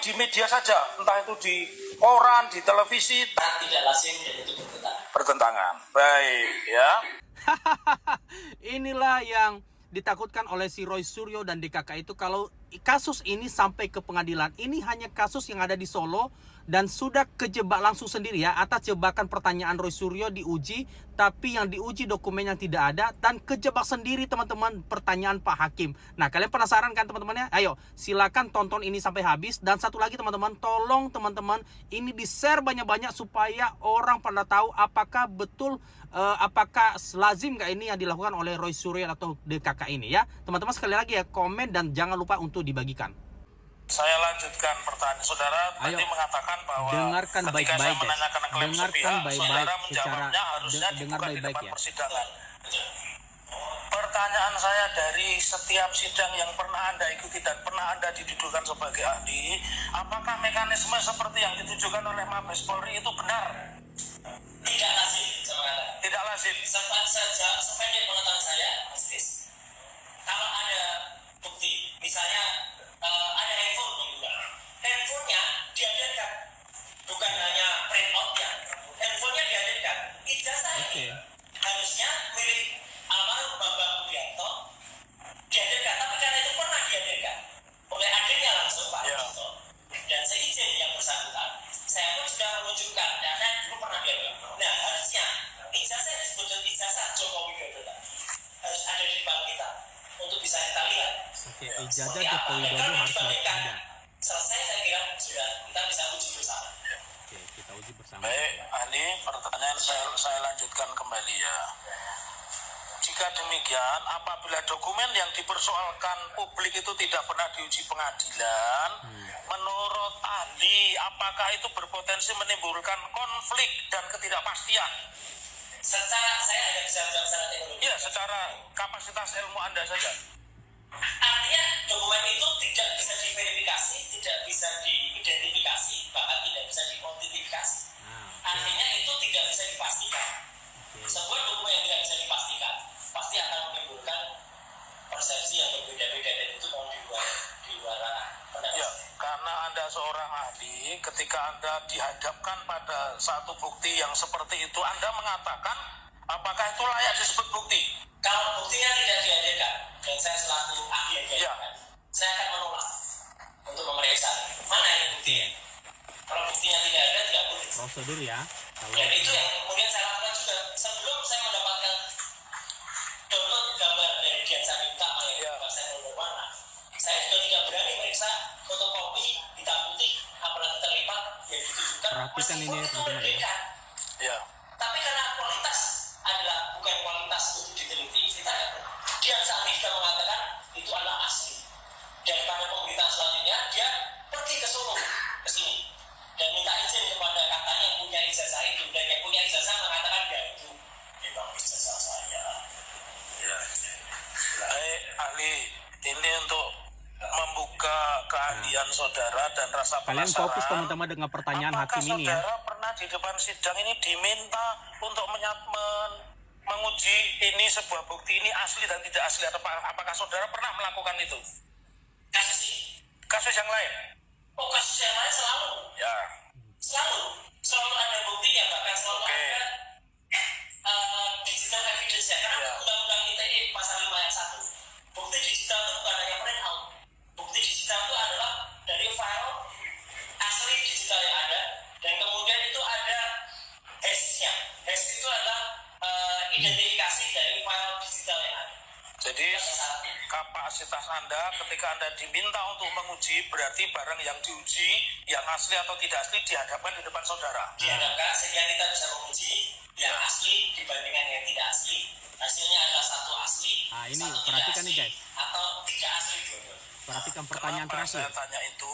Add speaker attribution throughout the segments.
Speaker 1: di media saja, entah itu di koran, di televisi,
Speaker 2: tidak lazim dan itu
Speaker 1: bertentangan. Baik, ya.
Speaker 3: Inilah yang ditakutkan oleh si Roy Suryo dan DKK itu, kalau kasus ini sampai ke pengadilan. Ini hanya kasus yang ada di Solo dan sudah kejebak langsung sendiri ya, atas jebakan pertanyaan Roy Suryo diuji, tapi yang diuji dokumen yang tidak ada, dan kejebak sendiri teman-teman pertanyaan Pak Hakim. Nah, kalian penasaran kan teman-teman ya? Ayo silakan tonton ini sampai habis. Dan satu lagi teman-teman, tolong teman-teman ini di-share banyak-banyak supaya orang pada tahu apakah betul apakah lazim gak ini yang dilakukan oleh Roy Suryo atau DKK ini ya. Teman-teman sekali lagi ya, komen dan jangan lupa untuk dibagikan.
Speaker 1: Saya lanjutkan pertanyaan saudara.
Speaker 3: Ayo,
Speaker 1: tadi mengatakan bahwa
Speaker 3: dengarkan
Speaker 1: ketika
Speaker 3: baik-baik,
Speaker 1: saya
Speaker 3: guys.
Speaker 1: menanyakan klaim
Speaker 3: Dengarkan
Speaker 1: sepihak,
Speaker 3: baik-baik
Speaker 1: saudara
Speaker 3: secara
Speaker 1: menjawabnya harusnya
Speaker 3: dengar
Speaker 1: dibuka di
Speaker 3: baik-baik
Speaker 1: depan
Speaker 3: ya.
Speaker 1: persidangan. Pertanyaan saya dari setiap sidang yang pernah Anda ikuti dan pernah Anda didudukan sebagai ahli, apakah mekanisme seperti yang ditujukan oleh Mabes Polri itu benar?
Speaker 2: tidak lazim sama Anda.
Speaker 1: Tidak lazim.
Speaker 2: Sependek pengetahuan saya, Mas Kris, kalau ada bukti, misalnya ada handphone juga, handphonenya dihadirkan, bukan hanya print out-nya, handphonenya dihadirkan. Ijazah ini harusnya milik almarhum Bambang Wiyanto dihadirkan, tapi karena itu pernah dihadirkan oleh adiknya langsung Pak Wiyanto, dan seizin yang bersangkutan, saya pun sudah menunjukkan karena dulu pernah dihadirkan. Nah, harusnya ijazah disebut ijazah Joko Widodo harus ada di bank kita untuk bisa kita lihat.
Speaker 3: Oke, ijazah Joko Widodo harus ada.
Speaker 2: Selesai, saya kira sudah kita bisa uji bersama.
Speaker 3: Oke, kita uji bersama.
Speaker 1: Baik, ahli, pertanyaan saya lanjutkan kembali ya. Jika demikian, apabila dokumen yang dipersoalkan publik itu tidak pernah diuji pengadilan, menurut ahli, apakah itu berpotensi menimbulkan konflik dan ketidakpastian?
Speaker 2: Secara, saya hanya bisa menjawab secara teknologi.
Speaker 1: Ya, secara kapasitas ilmu Anda saja.
Speaker 2: Artinya dokumen itu tidak bisa diverifikasi, tidak bisa diidentifikasi, bahkan tidak bisa diidentifikasi. Artinya itu tidak bisa dipastikan. Sebuah dokumen yang tidak bisa dipastikan pasti akan menimbulkan persepsi yang berbeda-beda, dan itu mau di luar pendapat.
Speaker 1: Ya, karena Anda seorang ahli, ketika Anda dihadapkan pada satu bukti yang seperti itu, Anda mengatakan apakah itu layak disebut bukti?
Speaker 2: Kalau buktinya tidak dihadirkan, dan saya selaku ahli yang dihadirkan, saya akan menolak untuk memeriksa mana yang buktinya. Kalau buktinya tidak ada, tidak boleh.
Speaker 3: Prosedur ya.
Speaker 2: Dan itu yang kemudian saya lakukan juga sebelum saya mendapatkan download gambar dari Dian Saminta yang saya download mana. Saya juga tidak berani meriksa fotokopi hitam putih, apalagi terlibat yang ditujukan.
Speaker 3: Perhatikan ini teman-teman ya.
Speaker 1: Ya.
Speaker 2: Tapi karena kualitas adalah bukan kualitas untuk diteliti, kita Dian Saminta sudah mengatakan itu adalah asli. Dan pada pemberitaan selanjutnya dia pergi ke Solo, ke sini, dan minta izin kepada katanya yang punya ijazah itu, dan yang punya ijazah mengatakan dia itu memang ijazah saya.
Speaker 1: Ya. Baik, ahli, ini untuk membuka keahlian saudara dan rasa
Speaker 3: Kalian
Speaker 1: penasaran.
Speaker 3: fokus teman-teman dengan pertanyaan hakim ini ya.
Speaker 1: Saudara pernah di depan sidang ini diminta untuk menguji ini sebuah bukti ini asli dan tidak asli, atau apakah saudara pernah melakukan itu?
Speaker 2: Kasus ini?
Speaker 1: Kasus yang lain?
Speaker 2: Oh, kasus yang lain selalu.
Speaker 1: Ya.
Speaker 2: Selalu ada buktinya, bahkan selalu ada digital evidence ya. Karena undang-undang ITE pasal 5 ayat 1. Bukti digital itu bukan hanya print out. Bukti digital itu adalah dari file asli digital yang ada, dan kemudian itu ada hash-nya. Hash itu adalah identifikasi dari file digital yang ada.
Speaker 1: Jadi kapasitas Anda ketika Anda diminta untuk menguji, berarti barang yang diuji yang asli atau tidak asli dihadapkan di depan saudara.
Speaker 2: Dihadapkan sehingga kita bisa menguji yang asli dibandingkan yang tidak asli. Hasilnya adalah satu asli,
Speaker 3: Nah, ini
Speaker 2: satu
Speaker 3: perhatikan
Speaker 2: tidak
Speaker 3: nih
Speaker 2: asli,
Speaker 3: guys.
Speaker 2: atau tidak asli dua-dua.
Speaker 3: Perhatikan pertanyaan
Speaker 1: Kenapa
Speaker 3: terakhir.
Speaker 1: saya tanya itu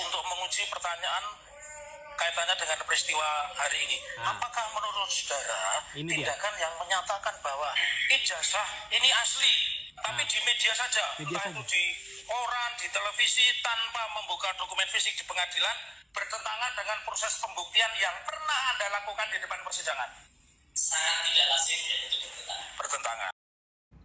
Speaker 1: untuk menguji pertanyaan kaitannya dengan peristiwa hari ini. Apakah menurut saudara
Speaker 3: Ini dia.
Speaker 1: tindakan yang menyatakan bahwa ijazah ini asli, tapi di media saja, entah itu di koran, di televisi, tanpa membuka dokumen fisik di pengadilan, bertentangan dengan proses pembuktian yang pernah Anda lakukan di depan persidangan?
Speaker 2: Sangat tidak lazim dan itu
Speaker 1: Bertentangan.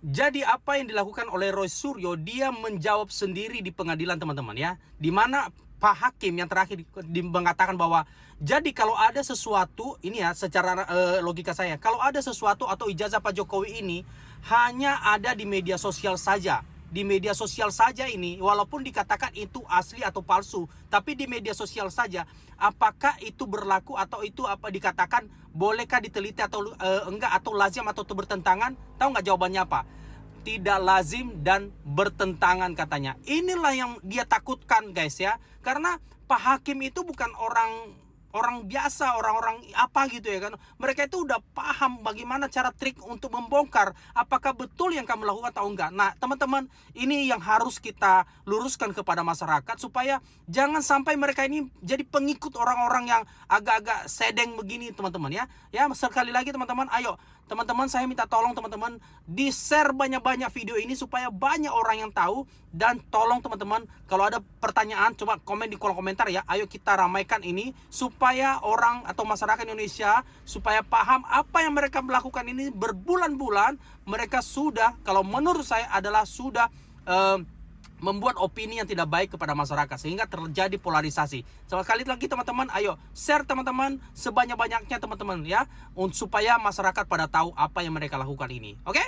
Speaker 3: Jadi apa yang dilakukan oleh Roy Suryo, dia menjawab sendiri di pengadilan teman-teman ya. Dimana Pak Hakim yang terakhir mengatakan bahwa jadi kalau ada sesuatu ini ya secara logika saya, kalau ada sesuatu atau ijazah Pak Jokowi ini hanya ada di media sosial saja. Di media sosial saja ini, walaupun dikatakan itu asli atau palsu, tapi di media sosial saja, apakah itu berlaku atau itu apa dikatakan bolehkah diteliti atau enggak, atau lazim atau itu bertentangan? Tahu nggak jawabannya apa? Tidak lazim dan bertentangan katanya. Inilah yang dia takutkan guys ya, karena Pak Hakim itu bukan orang biasa, orang-orang apa gitu ya kan. Mereka itu udah paham bagaimana cara trik untuk membongkar apakah betul yang kamu lakukan atau enggak. Nah teman-teman, ini yang harus kita luruskan kepada masyarakat supaya jangan sampai mereka ini jadi pengikut orang-orang yang agak-agak sedeng begini teman-teman ya. Ya sekali lagi teman-teman, ayo teman-teman, saya minta tolong teman-teman di-share banyak-banyak video ini supaya banyak orang yang tahu. Dan tolong teman-teman, kalau ada pertanyaan coba komen di kolom komentar ya. Ayo kita ramaikan ini supaya orang atau masyarakat Indonesia supaya paham apa yang mereka melakukan ini berbulan-bulan. Mereka sudah, kalau menurut saya adalah sudah membuat opini yang tidak baik kepada masyarakat sehingga terjadi polarisasi. Sekali lagi teman-teman, ayo share teman-teman sebanyak-banyaknya teman-teman ya, supaya masyarakat pada tahu apa yang mereka lakukan ini. Oke?